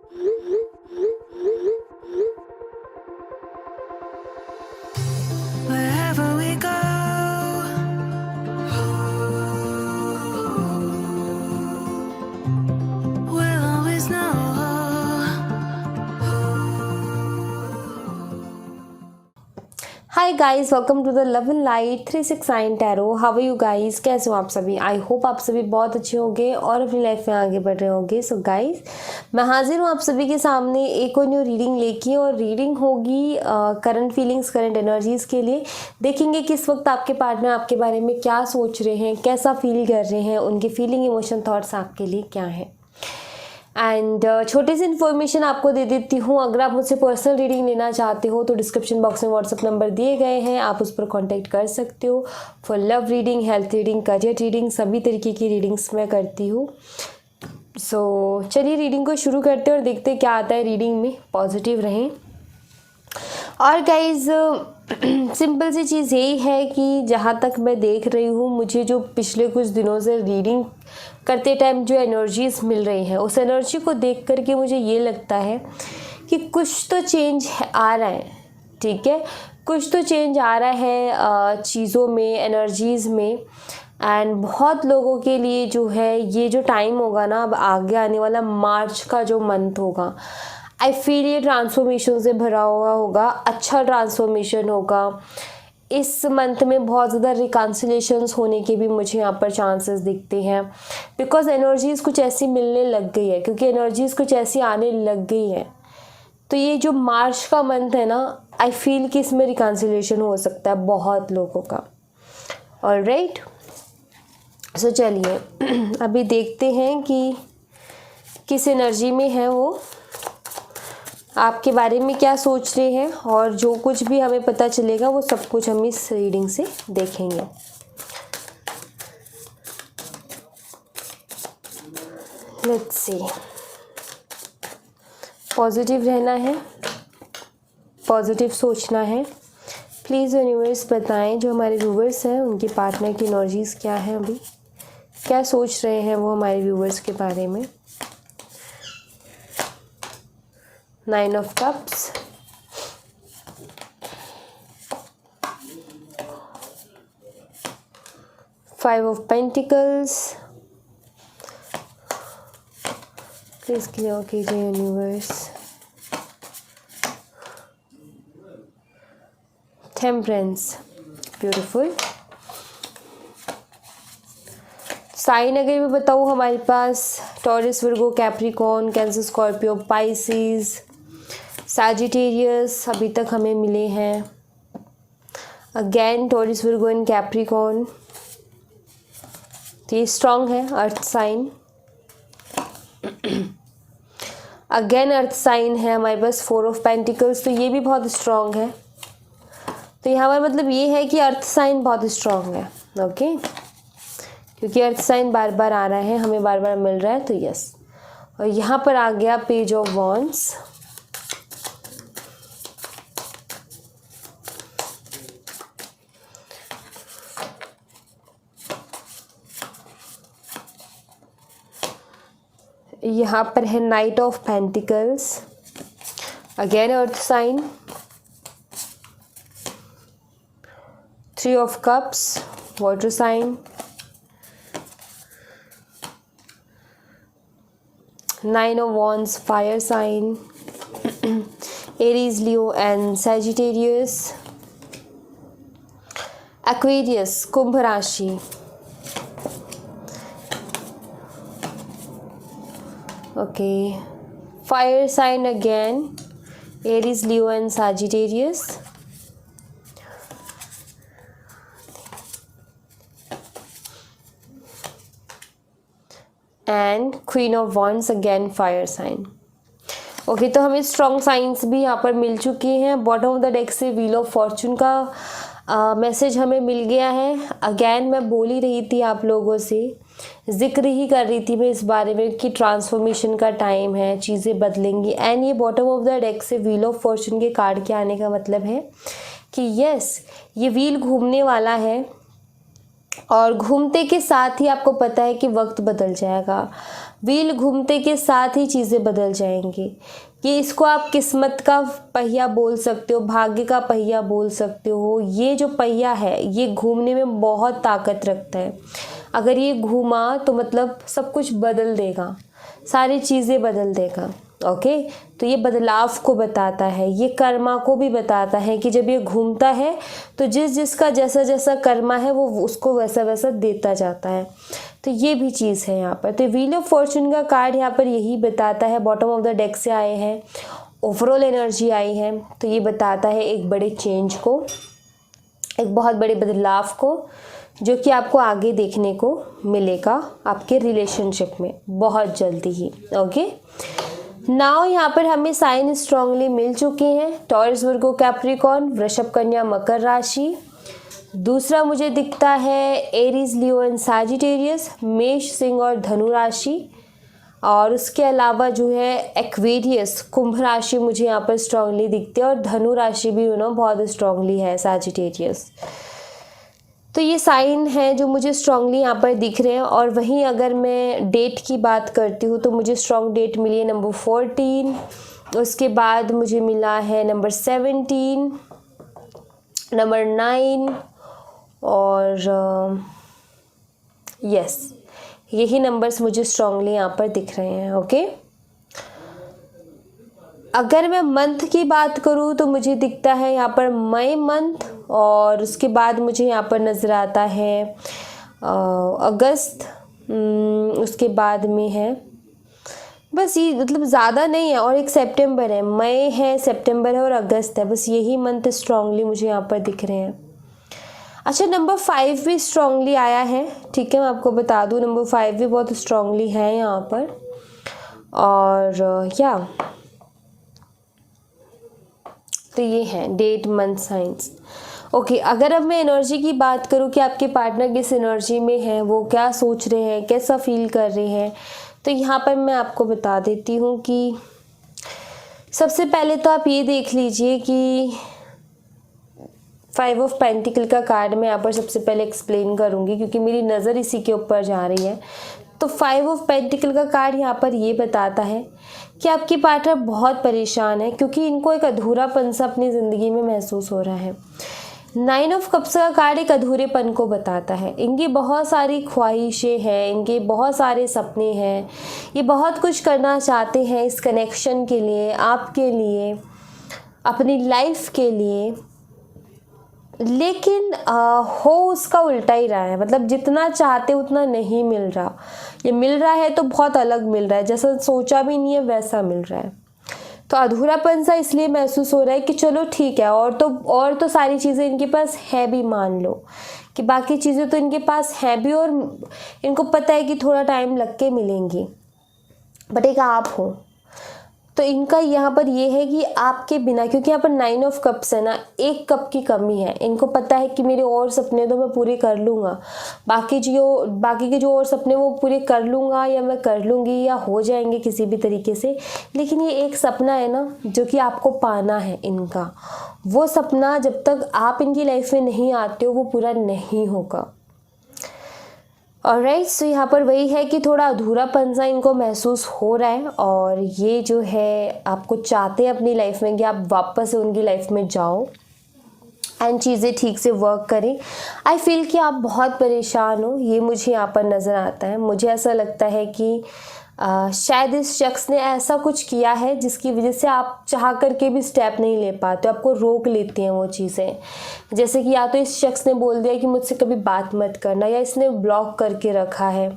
Wherever we go, we'll always know. Hi guys, welcome to the love and light 369 tarot. How are you guys? कैसे हो आप सभी? I hope आप सभी बहुत अच्छे होंगे और अपनी लाइफ में आगे बढ़ रहे होंगे। सो गाइस, मैं हाजिर हूँ आप सभी के सामने एक और न्यू रीडिंग लेके, और रीडिंग होगी करंट फीलिंग्स, करंट एनर्जीज़ के लिए। देखेंगे किस वक्त आपके पार्टनर आपके बारे में क्या सोच रहे हैं, कैसा फील कर रहे हैं, उनके फीलिंग, इमोशन, थॉट्स आपके लिए क्या हैं। एंड छोटी सी इन्फॉर्मेशन आपको दे देती हूँ। अगर आप मुझसे पर्सनल रीडिंग लेना चाहते हो तो डिस्क्रिप्शन बॉक्स में व्हाट्सअप नंबर दिए गए हैं, आप उस पर कांटेक्ट कर सकते हो। For love reading, health reading, career reading, सभी तरीके की रीडिंग्स मैं करती हूँ। सो चलिए रीडिंग को शुरू करते हैं और देखते हैं क्या आता है रीडिंग में। पॉजिटिव रहें। और गाइज, सिंपल सी चीज़ यही है कि जहाँ तक मैं देख रही हूँ, मुझे जो पिछले कुछ दिनों से रीडिंग करते टाइम जो एनर्जीज मिल रही हैं, उस एनर्जी को देख करके मुझे ये लगता है कि कुछ तो चेंज आ रहा है। ठीक है, कुछ तो चेंज आ रहा है चीज़ों में, एनर्जीज़ में। एंड बहुत लोगों के लिए जो है ये जो टाइम होगा ना, अब आगे आने वाला मार्च का जो मंथ होगा, आई फील ये ट्रांसफॉर्मेशन से भरा हुआ होगा। अच्छा ट्रांसफॉर्मेशन होगा। इस मंथ में बहुत ज़्यादा रिकन्सिलेशंस होने के भी मुझे यहाँ पर चांसेस दिखते हैं, बिकॉज एनर्जीज़ कुछ ऐसी मिलने लग गई है, क्योंकि एनर्जीज़ कुछ ऐसी आने लग गई है। तो ये जो मार्च का मंथ है ना, आई फील कि इसमें रिकन्सिलेशन हो सकता है बहुत लोगों का। ऑलराइट, सो चलिए अभी देखते हैं कि किस एनर्जी में है वो, आपके बारे में क्या सोच रहे हैं, और जो कुछ भी हमें पता चलेगा वो सब कुछ हम इस रीडिंग से देखेंगे। Let's see. पॉजिटिव रहना है, पॉजिटिव सोचना है। प्लीज़ यूनिवर्स बताएं जो हमारे व्यूवर्स हैं उनकी पार्टनर की एनर्जीज़ क्या है, अभी क्या सोच रहे हैं वो हमारे व्यूवर्स के बारे में। 9 of Cups, Five of Pentacles, please clear कीजिए यूनिवर्स। Temperance, beautiful. साइन अगर मैं बताऊँ, हमारे पास Taurus, Virgo, Capricorn, Cancer, Scorpio, Pisces, Sagittarius अभी तक हमें मिले हैं। Again Taurus, Virgo and Capricorn, तो ये स्ट्रॉन्ग है earth sign. Again earth sign है हमारे पास। 4 ऑफ पेंटिकल्स, तो ये भी बहुत स्ट्रॉन्ग है। तो यहाँ पर मतलब ये है कि अर्थ साइन बहुत स्ट्रॉन्ग है। ओके, क्योंकि अर्थ साइन बार बार आ रहा है, हमें बार बार मिल रहा है, तो यस। और यहाँ पर आ गया पेज ऑफ वॉन्ड्स। यहाँ पर है knight of pentacles, again earth sign. 3 of cups, water sign. 9 of Wands, fire sign. Aries, Leo and Sagittarius. Aquarius, कुंभ राशि। Okay, fire sign again, Aries, Leo and Sagittarius. And queen of wands, again fire sign. Okay, तो हमें strong science भी यहाँ पर मिल चुके हैं। Bottom of the deck से व्हील ऑफ फॉर्चून का मैसेज हमें मिल गया है। अगेन मैं बोल ही रही थी आप लोगों से, जिक्र ही कर रही थी मैं इस बारे में कि ट्रांसफॉर्मेशन का टाइम है, चीज़ें बदलेंगी। एंड ये बॉटम ऑफ द डेक से व्हील ऑफ फॉर्चून के कार्ड के आने का मतलब है कि यस, ये व्हील घूमने वाला है, और घूमते के साथ ही आपको पता है कि वक्त बदल जाएगा। व्हील घूमते के साथ ही चीज़ें बदल जाएंगी। कि इसको आप किस्मत का पहिया बोल सकते हो, भाग्य का पहिया बोल सकते हो। ये जो पहिया है ये घूमने में बहुत ताकत रखता है। अगर ये घूमा तो मतलब सब कुछ बदल देगा, सारी चीज़ें बदल देगा। ओके, तो ये बदलाव को बताता है, ये कर्मा को भी बताता है कि जब ये घूमता है तो जिसका जैसा जैसा कर्मा है वो उसको वैसा वैसा देता जाता है। तो ये भी चीज़ है यहाँ पर। तो व्हील ऑफ फॉर्चून का कार्ड यहाँ पर यही बताता है, बॉटम ऑफ द डेक से आए हैं, ओवरऑल एनर्जी आई है। तो ये बताता है एक बड़े चेंज को, एक बहुत बड़े बदलाव को, जो कि आपको आगे देखने को मिलेगा आपके रिलेशनशिप में बहुत जल्दी ही। ओके, नाउ यहाँ पर हमें साइन स्ट्रांगली मिल चुके हैं, टॉरस, वर्गो, कैप्रिकॉर्न, वृषभ, कन्या, मकर राशि। दूसरा मुझे दिखता है एरीज, लियो एंड सैजिटेरियस, मेष, सिंह और धनु राशि। और उसके अलावा जो है एक्वेरियस, कुंभ राशि मुझे यहाँ पर स्ट्रांगली दिखती है, और धनु राशि भी बहुत स्ट्रांगली है, सैजिटेरियस। तो ये साइन है जो मुझे स्ट्रांगली यहाँ पर दिख रहे हैं। और वहीं अगर मैं डेट की बात करती हूँ तो मुझे स्ट्रांग डेट मिली है नंबर 14, उसके बाद मुझे मिला है नंबर 17, नंबर 9 और यस, यही नंबर्स मुझे स्ट्रांगली यहाँ पर दिख रहे हैं। ओके, अगर मैं मंथ की बात करूँ तो मुझे दिखता है यहाँ पर मई मंथ, और उसके बाद मुझे यहाँ पर नज़र आता है अगस्त, उसके बाद में है बस ये, मतलब ज़्यादा नहीं है, और एक सितंबर है, मई है, सितंबर है और अगस्त है, बस यही मंथ स्ट्रांगली मुझे यहाँ पर दिख रहे हैं। अच्छा, नंबर 5 भी स्ट्रांगली आया है, ठीक है, मैं आपको बता दूँ नंबर 5 भी बहुत स्ट्रांगली है यहाँ पर। और या तो ये है डेट, मंथ, साइंस। ओके, अगर अब मैं एनर्जी की बात करूँ कि आपके पार्टनर किस एनर्जी में है, वो क्या सोच रहे हैं, कैसा फील कर रहे हैं, तो यहाँ पर मैं आपको बता देती हूँ कि सबसे पहले तो आप ये देख लीजिए कि 5 ऑफ पेंटिकल का कार्ड मैं यहाँ पर सबसे पहले एक्सप्लेन करूँगी क्योंकि मेरी नज़र इसी के ऊपर जा रही है। तो 5 ऑफ पेंटिकल का कार्ड यहाँ पर ये बताता है कि आपकी पार्टनर बहुत परेशान है क्योंकि इनको एक अधूरापन सा अपनी ज़िंदगी में महसूस हो रहा है। 9 ऑफ कप्स का कार्ड एक अधूरेपन को बताता है। इनकी बहुत सारी ख्वाहिशें हैं, इनके बहुत सारे सपने हैं, ये बहुत कुछ करना चाहते हैं इस कनेक्शन के लिए, आपके लिए, अपनी लाइफ के लिए, लेकिन हो उसका उल्टा ही रहा है। मतलब जितना चाहते उतना नहीं मिल रहा, ये मिल रहा है तो बहुत अलग मिल रहा है, जैसा सोचा भी नहीं है वैसा मिल रहा है। तो अधूरापन सा इसलिए महसूस हो रहा है कि चलो ठीक है, और तो सारी चीज़ें इनके पास है भी, मान लो कि बाकी चीज़ें तो इनके पास है भी और इनको पता है कि थोड़ा टाइम लग के मिलेंगी, बट एक आप हो। तो इनका यहाँ पर ये है कि आपके बिना, क्योंकि यहाँ पर 9 ऑफ कप्स है ना, एक कप की कमी है। इनको पता है कि मेरे और सपने तो मैं पूरे कर लूँगा, बाकी के जो और सपने वो पूरे कर लूँगा या मैं कर लूँगी या हो जाएंगे किसी भी तरीके से, लेकिन ये एक सपना है ना जो कि आपको पाना है इनका, वो सपना जब तक आप इनकी लाइफ में नहीं आते हो वो पूरा नहीं होगा। ऑलराइट, सो यहाँ पर वही है कि थोड़ा अधूरापन सा इनको महसूस हो रहा है और ये जो है आपको चाहते हैं अपनी लाइफ में कि आप वापस से उनकी लाइफ में जाओ एंड चीज़ें ठीक से वर्क करें। आई फील कि आप बहुत परेशान हो, ये मुझे यहाँ पर नज़र आता है। मुझे ऐसा लगता है कि शायद इस शख्स ने ऐसा कुछ किया है जिसकी वजह से आप चाह करके भी स्टेप नहीं ले पाते, आपको रोक लेती हैं वो चीज़ें। जैसे कि या तो इस शख्स ने बोल दिया कि मुझसे कभी बात मत करना, या इसने ब्लॉक करके रखा है,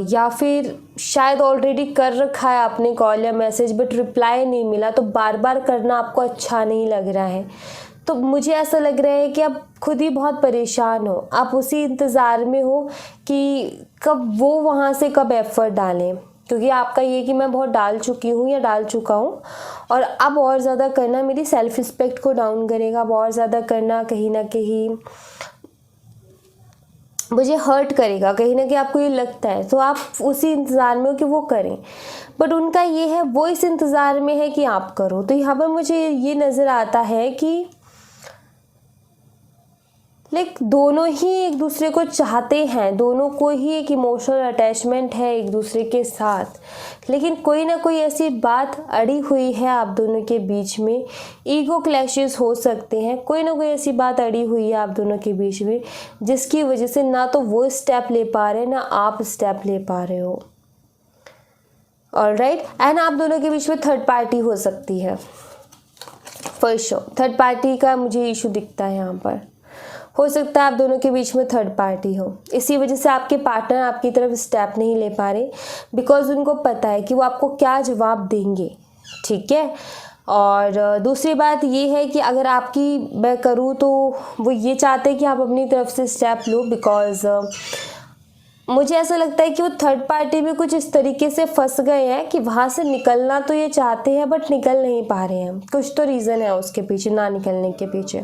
या फिर शायद ऑलरेडी कर रखा है आपने कॉल या मैसेज बट रिप्लाई नहीं मिला, तो बार बार करना आपको अच्छा नहीं लग रहा है। तो मुझे ऐसा लग रहा है कि आप खुद ही बहुत परेशान हो, आप उसी इंतज़ार में हो कि कब वो वहाँ से कब एफ़र्ट डालें, क्योंकि आपका ये कि मैं बहुत डाल चुकी हूँ या डाल चुका हूँ और अब और ज़्यादा करना मेरी सेल्फ़ रिस्पेक्ट को डाउन करेगा, अब और ज़्यादा करना कहीं ना कहीं मुझे हर्ट करेगा, कहीं ना कहीं आपको ये लगता है। तो आप उसी इंतज़ार में हो कि वो करें, बट उनका ये है वो इस इंतज़ार में है कि आप करो। तो यहाँ पर मुझे ये नज़र आता है कि लाइक दोनों ही एक दूसरे को चाहते हैं, दोनों को ही एक इमोशनल अटैचमेंट है एक दूसरे के साथ, लेकिन कोई ना कोई ऐसी बात अड़ी हुई है आप दोनों के बीच में। ईगो क्लैशेस हो सकते हैं, कोई ना कोई ऐसी बात अड़ी हुई है आप दोनों के बीच में जिसकी वजह से ना तो वो स्टेप ले पा रहे ना आप स्टेप ले पा रहे हो। ऑलराइट, एंड आप दोनों के बीच में थर्ड पार्टी हो सकती है फॉर श्योर। थर्ड पार्टी का मुझे इशू दिखता है यहाँ पर। हो सकता है आप दोनों के बीच में थर्ड पार्टी हो, इसी वजह से आपके पार्टनर आपकी तरफ स्टेप नहीं ले पा रहे, बिकॉज उनको पता है कि वो आपको क्या जवाब देंगे। ठीक है, और दूसरी बात ये है कि अगर आपकी मैं करूँ तो वो ये चाहते हैं कि आप अपनी तरफ से स्टेप लो, बिकॉज मुझे ऐसा लगता है कि वो थर्ड पार्टी में कुछ इस तरीके से फंस गए हैं कि वहाँ से निकलना तो ये चाहते हैं बट निकल नहीं पा रहे हैं। कुछ तो रीज़न है उसके पीछे, ना निकलने के पीछे।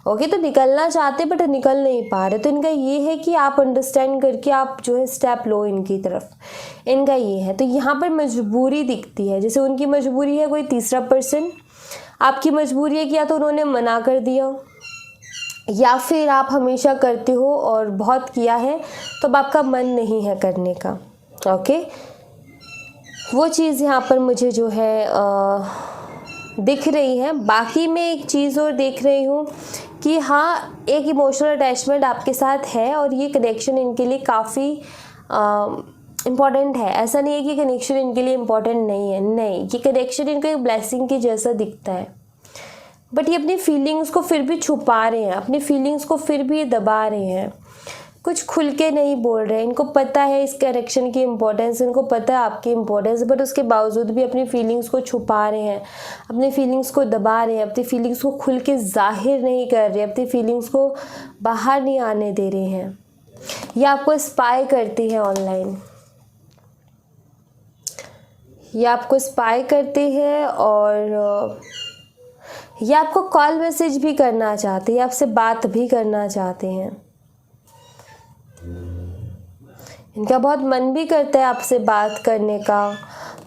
ओके, तो निकलना चाहते बट निकल नहीं पा रहे, तो इनका ये है कि आप अंडरस्टैंड करके आप जो है स्टेप लो इनकी तरफ, इनका ये है। तो यहाँ पर मजबूरी दिखती है, जैसे उनकी मजबूरी है कोई तीसरा पर्सन, आपकी मजबूरी है कि या तो उन्होंने मना कर दिया या फिर आप हमेशा करते हो और बहुत किया है तो अब आपका मन नहीं है करने का। ओके, वो चीज़ यहाँ पर मुझे जो है दिख रही है। बाकी मैं एक चीज़ और देख रही हूँ कि हाँ, एक इमोशनल अटैचमेंट आपके साथ है और ये कनेक्शन इनके लिए काफ़ी इम्पॉर्टेंट है। ऐसा नहीं है कि कनेक्शन इनके लिए इम्पॉर्टेंट नहीं है, नहीं, ये कनेक्शन इनको एक ब्लेसिंग के जैसा दिखता है, बट ये अपनी फीलिंग्स को फिर भी छुपा रहे हैं, अपनी फीलिंग्स को फिर भी ये दबा रहे हैं, कुछ खुल के नहीं बोल रहे हैं। इनको पता है इस कनेक्शन की इम्पोर्टेंस, इनको पता है आपकी इम्पोर्टेंस, बट उसके बावजूद भी अपनी फीलिंग्स को छुपा रहे हैं, अपनी फीलिंग्स को दबा रहे हैं, अपनी फीलिंग्स को खुल के जाहिर नहीं कर रहे, अपनी फीलिंग्स को बाहर नहीं आने दे रहे हैं। ये आपको स्पाई करती है ऑनलाइन, ये आपको स्पाई करती है और ये आपको कॉल मैसेज भी करना चाहते हैं, आपसे बात भी करना चाहते हैं। इनका बहुत मन भी करता है आपसे बात करने का,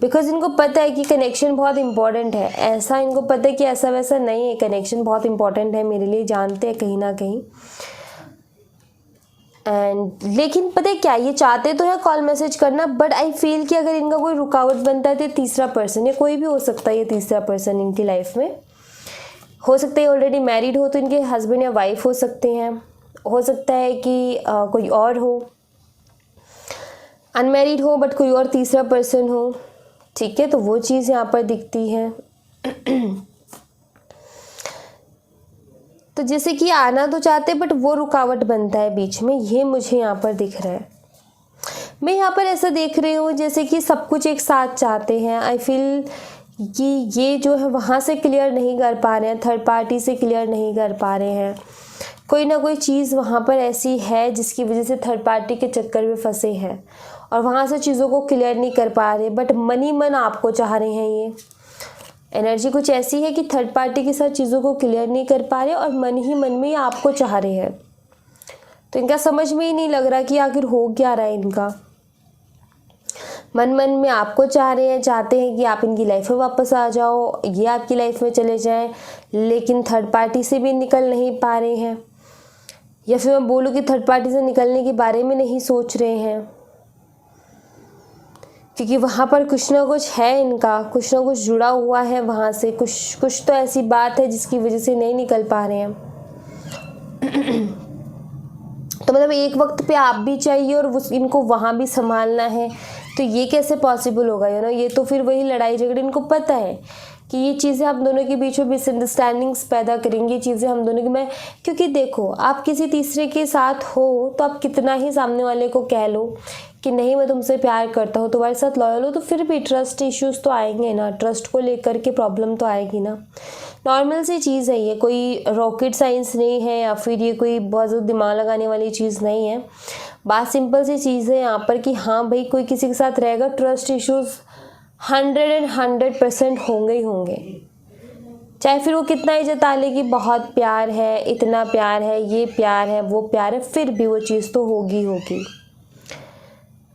बिकॉज इनको पता है कि कनेक्शन बहुत इम्पोर्टेंट है। ऐसा इनको पता है कि ऐसा वैसा नहीं है, कनेक्शन बहुत इम्पोर्टेंट है मेरे लिए, जानते हैं कहीं ना कहीं। एंड लेकिन पता है क्या, ये चाहते तो है कॉल मैसेज करना, बट आई फील कि अगर इनका कोई रुकावट बनता है तो तीसरा पर्सन, या कोई भी हो सकता है ये तीसरा पर्सन इनकी लाइफ में हो सकता है। ऑलरेडी मैरिड हो तो इनके हस्बैंड या वाइफ हो सकते हैं, हो सकता है कि कोई और हो, अनमैरिड हो बट कोई और तीसरा पर्सन हो। ठीक है, तो वो चीज़ यहाँ पर दिखती है। तो जैसे कि आना तो चाहते बट वो रुकावट बनता है बीच में, ये मुझे यहाँ पर दिख रहा है। मैं यहाँ पर ऐसा देख रही हूँ जैसे कि सब कुछ एक साथ चाहते हैं। आई फील कि ये जो है वहाँ से क्लियर नहीं कर पा रहे हैं, थर्ड पार्टी से क्लियर नहीं कर पा रहे हैं। कोई ना कोई चीज़ वहाँ पर ऐसी है जिसकी वजह से थर्ड पार्टी के चक्कर में फंसे हैं और वहाँ से चीज़ों को क्लियर नहीं कर पा रहे, बट मन ही मन आपको चाह रहे हैं। ये एनर्जी कुछ ऐसी है कि थर्ड पार्टी के साथ चीज़ों को क्लियर नहीं कर पा रहे और मन ही मन में ही आपको चाह रहे हैं। तो इनका समझ में ही नहीं लग रहा कि आखिर हो क्या रहा है इनका। मन मन में आपको चाह रहे हैं, चाहते हैं कि आप इनकी लाइफ में वापस आ जाओ, ये आपकी लाइफ में चले जाएं, लेकिन थर्ड पार्टी से भी निकल नहीं पा रहे हैं, या फिर मैं बोलूँ कि थर्ड पार्टी से निकलने के बारे में नहीं सोच रहे हैं, क्योंकि वहाँ पर कुछ ना कुछ है इनका, कुछ ना कुछ जुड़ा हुआ है वहाँ से, कुछ तो ऐसी बात है जिसकी वजह से नहीं निकल पा रहे हैं। तो मतलब एक वक्त पे आप भी चाहिए और इनको वहाँ भी संभालना है, तो ये कैसे पॉसिबल होगा, यू नो। ये तो फिर वही लड़ाई झगड़े, इनको पता है कि ये चीज़ें हम दोनों के बीच में मिसअंडरस्टैंडिंग्स पैदा करेंगी, ये चीज़ें हम दोनों की। मैं क्योंकि देखो, आप किसी तीसरे के साथ हो तो आप कितना ही सामने वाले को कह लो कि नहीं मैं तुमसे प्यार करता हूँ, तुम्हारे साथ लॉयल हो, तो फिर भी ट्रस्ट इश्यूज़ तो आएंगे ना, ट्रस्ट को लेकर के प्रॉब्लम तो आएगी ना। नॉर्मल सी चीज़ है ये, कोई रॉकेट साइंस नहीं है या फिर ये कोई बहुत ज़्यादा दिमाग लगाने वाली चीज़ नहीं है। बात सिंपल सी चीज़ है यहाँ पर कि हाँ भाई, कोई किसी के साथ रहेगा, ट्रस्ट इश्यूज़ 100% होंगे ही होंगे, चाहे फिर वो कितना ही जता ले कि बहुत प्यार है, इतना प्यार है, ये प्यार है, वो प्यार है, फिर भी वो चीज़ तो होगी होगी।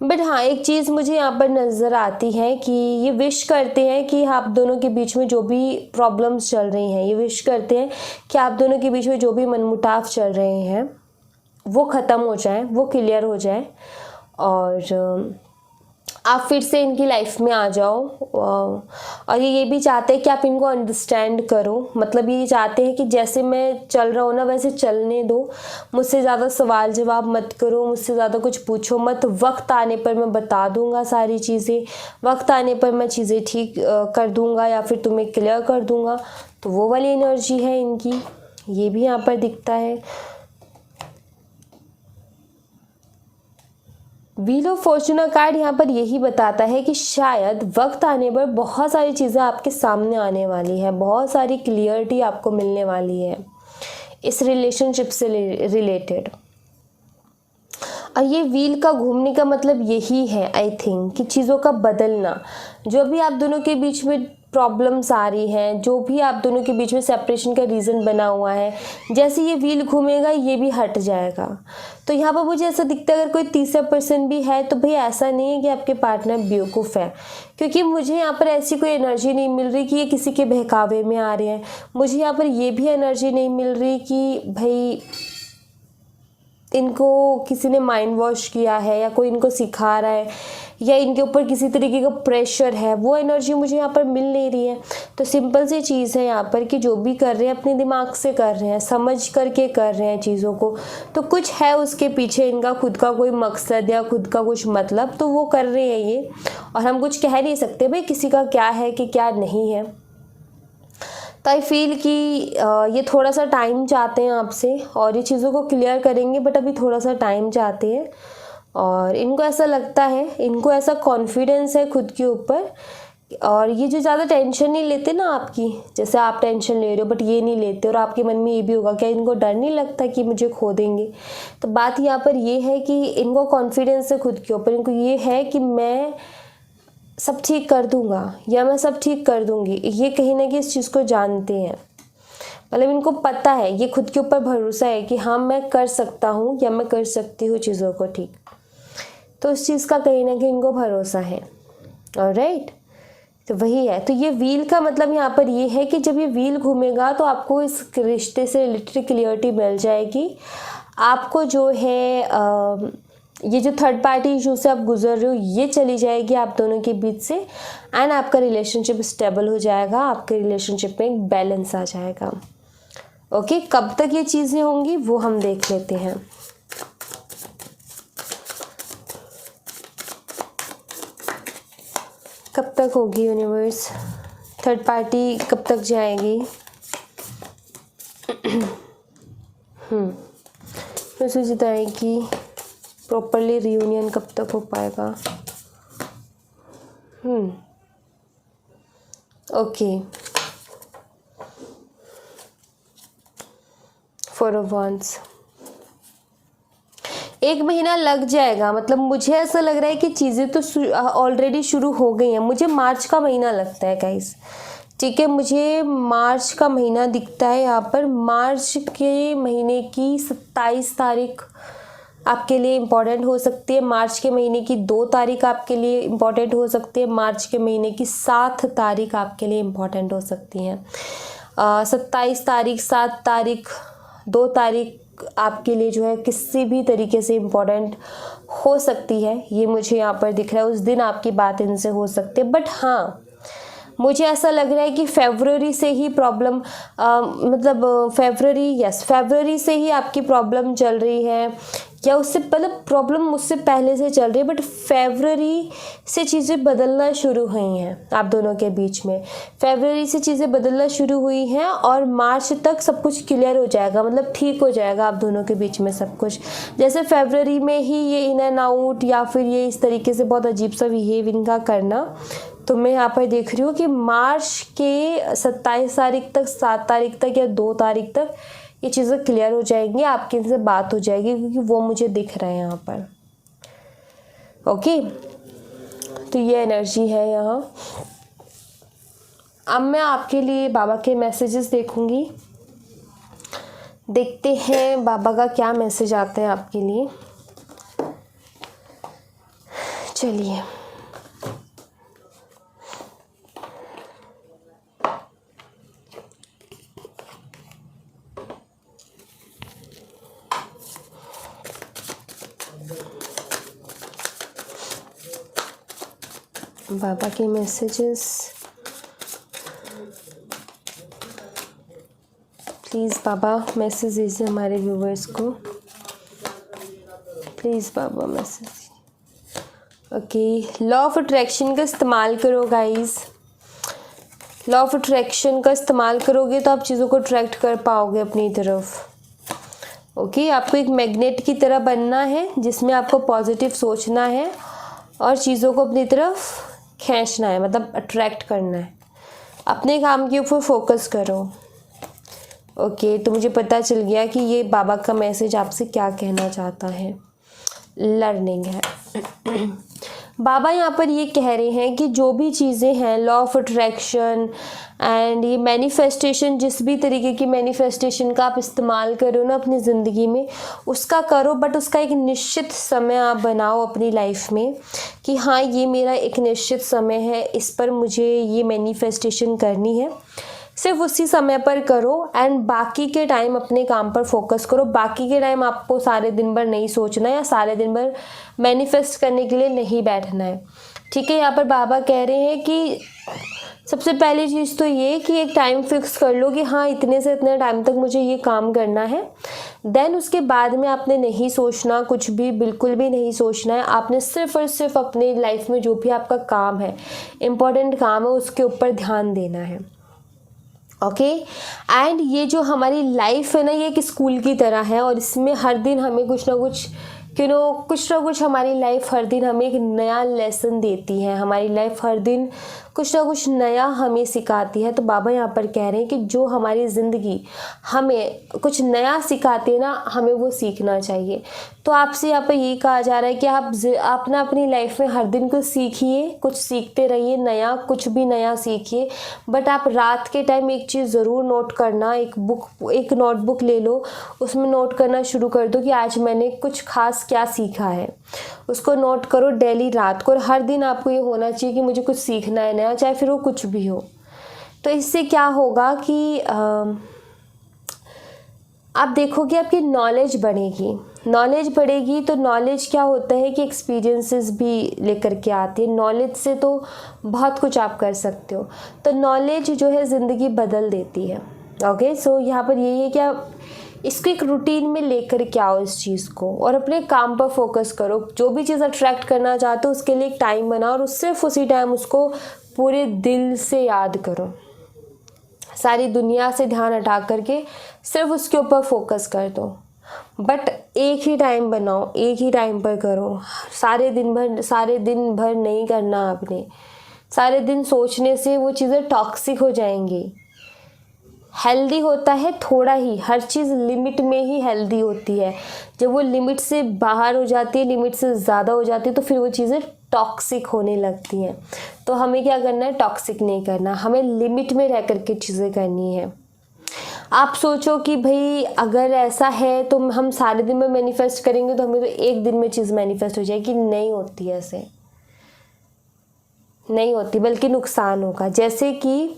बट हाँ, एक चीज़ मुझे यहाँ पर नज़र आती है कि ये विश करते हैं कि आप दोनों के बीच में जो भी प्रॉब्लम्स चल रही हैं, ये विश करते हैं कि आप दोनों के बीच में जो भी मनमुटाव चल रहे हैं वो ख़त्म हो जाए, वो क्लियर हो जाए और आप फिर से इनकी लाइफ में आ जाओ। और ये भी चाहते हैं कि आप इनको अंडरस्टैंड करो, मतलब ये चाहते हैं कि जैसे मैं चल रहा हूँ ना वैसे चलने दो, मुझसे ज़्यादा सवाल जवाब मत करो, मुझसे ज़्यादा कुछ पूछो मत। वक्त आने पर मैं बता दूँगा सारी चीज़ें, वक्त आने पर मैं चीज़ें ठीक कर दूँगा या फिर तुम्हें क्लियर कर दूँगा। तो वो वाली एनर्जी है इनकी, ये भी यहाँ पर दिखता है। व्हील ऑफ फॉर्चूना कार्ड यहाँ पर यही बताता है कि शायद वक्त आने पर बहुत सारी चीज़ें आपके सामने आने वाली है, बहुत सारी क्लियरिटी आपको मिलने वाली है इस रिलेशनशिप से रिलेटेड। और ये व्हील का घूमने का मतलब यही है आई थिंक कि चीज़ों का बदलना, जो भी आप दोनों के बीच में प्रॉब्लम्स आ रही हैं, जो भी आप दोनों के बीच में सेपरेशन का रीज़न बना हुआ है, जैसे ये व्हील घूमेगा ये भी हट जाएगा। तो यहाँ पर मुझे ऐसा दिखता है अगर कोई तीसरा पर्सन भी है तो भाई ऐसा नहीं है कि आपके पार्टनर बेवकूफ़ है, क्योंकि मुझे यहाँ पर ऐसी कोई एनर्जी नहीं मिल रही कि ये किसी के बहकावे में आ रहे हैं। मुझे यहाँ पर ये भी एनर्जी नहीं मिल रही कि भाई इनको किसी ने माइंड वॉश किया है या कोई इनको सिखा रहा है या इनके ऊपर किसी तरीके का प्रेशर है, वो एनर्जी मुझे यहाँ पर मिल नहीं रही है। तो सिंपल सी चीज़ है यहाँ पर कि जो भी कर रहे हैं अपने दिमाग से कर रहे हैं, समझ करके कर रहे हैं चीज़ों को, तो कुछ है उसके पीछे इनका खुद का कोई मकसद या खुद का कुछ मतलब, तो वो कर रहे हैं ये। और हम कुछ कह नहीं सकते भाई किसी का क्या है कि क्या नहीं है। तो आई फील कि ये थोड़ा सा टाइम चाहते हैं आपसे और ये चीज़ों को क्लियर करेंगे, बट अभी थोड़ा सा टाइम चाहते हैं। और इनको ऐसा लगता है, इनको ऐसा कॉन्फिडेंस है खुद के ऊपर, और ये जो ज़्यादा टेंशन नहीं लेते ना आपकी, जैसे आप टेंशन ले रहे हो बट ये नहीं लेते, और आपके मन में ये भी होगा क्या इनको डर नहीं लगता कि मुझे खो देंगे। तो बात यहाँ पर ये है कि इनको कॉन्फिडेंस है खुद के ऊपर, इनको ये है कि मैं सब ठीक कर दूंगा या मैं सब ठीक कर दूंगी। ये कहीं ना कहीं इस चीज़ को जानते हैं, मतलब इनको पता है, ये खुद के ऊपर भरोसा है कि हाँ मैं कर सकता हूँ या मैं कर सकती हूँ चीज़ों को ठीक। तो इस चीज़ का कहीं ना कहीं इनको भरोसा है। ऑलराइट, तो वही है। तो ये व्हील का मतलब यहाँ पर ये है कि जब ये व्हील घूमेगा तो आपको इस रिश्ते से रिलेटेड क्लियरिटी मिल जाएगी। आपको जो है ये जो थर्ड पार्टी इशू से आप गुजर रहे हो ये चली जाएगी आप दोनों के बीच से, एंड आपका रिलेशनशिप स्टेबल हो जाएगा, आपके रिलेशनशिप में एक बैलेंस आ जाएगा। ओके, कब तक ये चीज़ें होंगी वो हम देख लेते हैं। कब तक होगी यूनिवर्स, थर्ड पार्टी कब तक जाएगी? मैं सोचता है कि प्रॉपरली रियूनियन कब तक हो पाएगा। ओके, 4 of Wands, 1 महीना लग जाएगा। मतलब मुझे ऐसा लग रहा है कि चीज़ें तो ऑलरेडी शुरू हो गई हैं। मुझे मार्च का महीना लगता है गाइस, ठीक है, मुझे मार्च का महीना दिखता है यहाँ पर। मार्च के महीने की 27 तारीख आपके लिए इम्पॉर्टेंट हो सकती है, मार्च के महीने की 2 तारीख आपके लिए इम्पॉर्टेंट हो सकती है, मार्च के महीने की 7 तारीख आपके लिए इम्पॉर्टेंट हो सकती हैं। 27 तारीख, 7 तारीख, 2 तारीख आपके लिए जो है किसी भी तरीके से इम्पॉर्टेंट हो सकती है, ये मुझे यहाँ पर दिख रहा है। उस दिन आपकी बात इनसे हो सकती है, बट हाँ मुझे ऐसा लग रहा है कि फरवरी से ही प्रॉब्लम, मतलब फरवरी से ही आपकी प्रॉब्लम चल रही है, या उससे मतलब प्रॉब्लम मुझसे पहले से चल रही है, बट फरवरी से चीज़ें बदलना शुरू हुई हैं आप दोनों के बीच में। फरवरी से चीज़ें बदलना शुरू हुई हैं और मार्च तक सब कुछ क्लियर हो जाएगा, मतलब ठीक हो जाएगा आप दोनों के बीच में सब कुछ। जैसे फरवरी में ही ये इन एंड आउट या फिर ये इस तरीके से बहुत अजीब सा बिहेव इनका करना, तो मैं यहाँ पर देख रही हूँ कि मार्च के 27 तारीख तक, 7 तारीख तक या 2 तारीख तक ये चीज़ें क्लियर हो जाएंगी, आपकी इनसे बात हो जाएगी, क्योंकि वो मुझे दिख रहा है यहाँ पर। ओके, तो ये एनर्जी है यहाँ। अब मैं आपके लिए बाबा के मैसेजेस देखूंगी, देखते हैं बाबा का क्या मैसेज आता है आपके लिए। चलिए बाबा के मैसेजेस, प्लीज़ बाबा मैसेज दीजिए हमारे व्यूवर्स को, please Baba message. Okay, law of attraction का इस्तेमाल करो गाइस। लॉ ऑफ अट्रैक्शन का इस्तेमाल करोगे तो आप चीज़ों को अट्रैक्ट कर पाओगे अपनी तरफ। ओके, आपको एक मैग्नेट की तरह बनना है जिसमें आपको पॉजिटिव सोचना है और चीज़ों को अपनी तरफ खींचना है, मतलब अट्रैक्ट करना है। अपने काम के ऊपर फोकस करो। ओके, तो मुझे पता चल गया कि ये बाबा का मैसेज आपसे क्या कहना चाहता है। लर्निंग है। बाबा यहाँ पर ये कह रहे हैं कि जो भी चीज़ें हैं, लॉ ऑफ अट्रैक्शन एंड ये मैनिफेस्टेशन, जिस भी तरीके की मैनिफेस्टेशन का आप इस्तेमाल करो ना अपनी ज़िंदगी में, उसका करो, बट उसका एक निश्चित समय आप बनाओ अपनी लाइफ में कि हाँ ये मेरा एक निश्चित समय है, इस पर मुझे ये मैनिफेस्टेशन करनी है। सिर्फ उसी समय पर करो एंड बाकी के टाइम अपने काम पर फोकस करो। बाकी के टाइम आपको सारे दिन भर नहीं सोचना है या सारे दिन भर मैनिफेस्ट करने के लिए नहीं बैठना है। ठीक है, यहाँ पर बाबा कह रहे हैं कि सबसे पहली चीज़ तो ये कि एक टाइम फिक्स कर लो कि हाँ इतने से इतने टाइम तक मुझे ये काम करना है। देन उसके बाद में आपने नहीं सोचना, कुछ भी बिल्कुल भी नहीं सोचना है। आपने सिर्फ और सिर्फ अपनी लाइफ में जो भी आपका काम है, इम्पोर्टेंट काम है, उसके ऊपर ध्यान देना है। ओके, एंड ये जो हमारी लाइफ है ना, ये एक स्कूल की तरह है और इसमें हर दिन हमें कुछ ना कुछ कुछ ना कुछ हमारी लाइफ हर दिन हमें एक नया लेसन देती है। हमारी लाइफ हर दिन कुछ ना कुछ नया हमें सिखाती है। तो बाबा यहाँ पर कह रहे हैं कि जो हमारी ज़िंदगी हमें कुछ नया सिखाती है ना, हमें वो सीखना चाहिए। तो आपसे यहाँ पर यही कहा जा रहा है कि आप ना अपनी लाइफ में हर दिन कुछ सीखिए, कुछ सीखते रहिए, नया कुछ भी नया सीखिए। बट आप रात के टाइम एक चीज़ ज़रूर नोट करना, एक नोटबुक ले लो, उसमें नोट करना शुरू कर दो कि आज मैंने कुछ खास क्या सीखा है। उसको नोट करो डेली रात को, और हर दिन आपको ये होना चाहिए कि मुझे कुछ सीखना है नया, चाहे फिर वो कुछ भी हो। तो इससे क्या होगा कि आप देखोगे आपकी नॉलेज बढ़ेगी। नॉलेज बढ़ेगी तो नॉलेज क्या होता है कि एक्सपीरियंसेस भी लेकर के आती है। नॉलेज से तो बहुत कुछ आप कर सकते हो। तो नॉलेज जो है ज़िंदगी बदल देती है। ओके, सो यहाँ पर यही है कि आप इसको एक रूटीन में लेकर के आओ इस चीज़ को, और अपने काम पर फोकस करो। जो भी चीज़ अट्रैक्ट करना चाहते हो उसके लिए एक टाइम बनाओ और सिर्फ उसी टाइम उसको पूरे दिल से याद करो। सारी दुनिया से ध्यान हटा करके सिर्फ उसके ऊपर फोकस कर दो। बट एक ही टाइम बनाओ, एक ही टाइम पर करो। सारे दिन भर नहीं करना आपने। सारे दिन सोचने से वो चीज़ें टॉक्सिक हो जाएंगी। हेल्दी होता है थोड़ा ही, हर चीज़ लिमिट में ही हेल्दी होती है। जब वो लिमिट से बाहर हो जाती है, लिमिट से ज़्यादा हो जाती है, तो फिर वो चीज़ें टॉक्सिक होने लगती हैं। तो हमें क्या करना है, टॉक्सिक नहीं करना, हमें लिमिट में रह कर के चीज़ें करनी है। आप सोचो कि भाई अगर ऐसा है तो हम सारे दिन में मैनिफेस्ट करेंगे तो हमें तो एक दिन में चीज़ मैनिफेस्ट हो जाएगी। नहीं होती, ऐसे नहीं होती, बल्कि नुकसान होगा। जैसे कि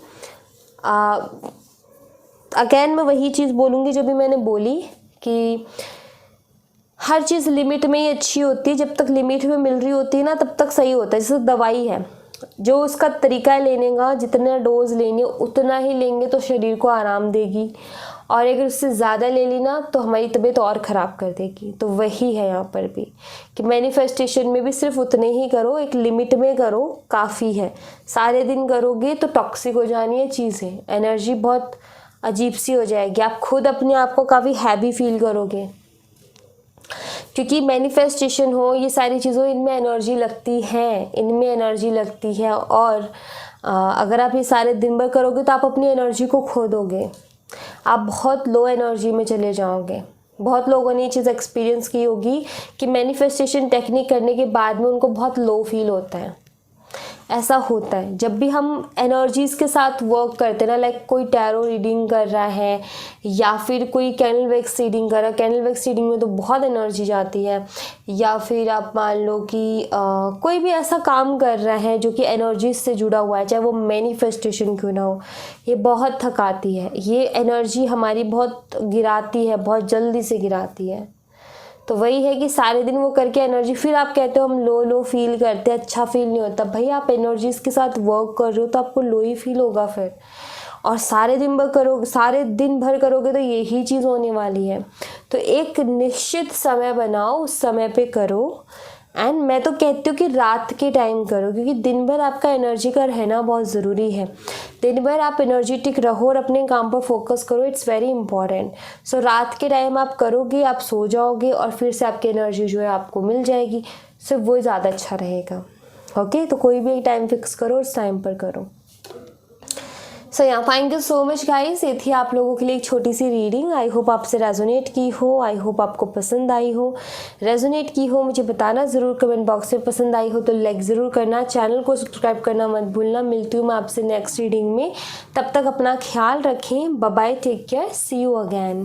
अगेन मैं वही चीज़ बोलूँगी जो भी मैंने बोली कि हर चीज़ लिमिट में ही अच्छी होती है। जब तक लिमिट में मिल रही होती है ना, तब तक सही होता है। जैसे दवाई है, जो उसका तरीका है लेने का, जितना डोज लेनी है उतना ही लेंगे तो शरीर को आराम देगी, और अगर उससे ज़्यादा ले ली ना तो हमारी तबीयत और ख़राब कर देगी। तो वही है यहाँ पर भी कि मैनिफेस्टेशन में भी सिर्फ उतने ही करो, एक लिमिट में करो, काफ़ी है। सारे दिन करोगे तो टॉक्सिक हो जानी है चीज़ें, एनर्जी बहुत अजीब सी हो जाएगी। आप खुद अपने आप को काफ़ी हैवी फील करोगे, क्योंकि मैनिफेस्टेशन हो, ये सारी चीज़ों, इनमें एनर्जी लगती है, इनमें एनर्जी लगती है। और अगर आप ये सारे दिन भर करोगे तो आप अपनी एनर्जी को खो दोगे, आप बहुत लो एनर्जी में चले जाओगे। बहुत लोगों ने ये चीज़ एक्सपीरियंस की होगी कि मैनिफेस्टेशन टेक्निक करने के बाद में उनको बहुत लो फील होता है। ऐसा होता है जब भी हम एनर्जीज़ के साथ वर्क करते हैं ना, लाइक कोई टैरो रीडिंग कर रहा है या फिर कोई कैंडल वैक्स रीडिंग कर रहा है। कैंडल वैक्स रीडिंग में तो बहुत एनर्जी जाती है। या फिर आप मान लो कि कोई भी ऐसा काम कर रहा है जो कि एनर्जीज से जुड़ा हुआ है, चाहे वो मैनिफेस्टेशन क्यों ना हो, ये बहुत थकाती है। ये एनर्जी हमारी बहुत गिराती है, बहुत जल्दी से गिराती है। तो वही है कि सारे दिन वो करके एनर्जी, फिर आप कहते हो हम लो लो फील करते हैं, अच्छा फील नहीं होता। भाई आप एनर्जीज के साथ वर्क कर रहे हो तो आपको लो ही फील होगा फिर। और सारे दिन भर करोगे तो यही चीज़ होने वाली है। तो एक निश्चित समय बनाओ, उस समय पे करो। एंड मैं तो कहती हूँ कि रात के टाइम करो, क्योंकि दिन भर आपका एनर्जी का रहना बहुत ज़रूरी है। दिन भर आप एनर्जेटिक रहो और अपने काम पर फोकस करो, इट्स वेरी इंपॉर्टेंट। सो रात के टाइम आप करोगे, आप सो जाओगे और फिर से आपकी एनर्जी जो है आपको मिल जाएगी। सो वो ज़्यादा अच्छा रहेगा। ओके, तो कोई भी एक टाइम फिक्स करो, उस टाइम पर करो। सो या thank you so much guys. ये थी आप लोगों के लिए एक छोटी सी रीडिंग। आई होप आपसे रेजोनेट की हो, आई होप आपको पसंद आई हो। रेजोनेट की हो मुझे बताना ज़रूर कमेंट बॉक्स में। पसंद आई हो तो लाइक ज़रूर करना, चैनल को सब्सक्राइब करना मत भूलना। मिलती हूँ मैं आपसे नेक्स्ट रीडिंग में। तब तक अपना ख्याल रखें। Bye bye, take care, see you again.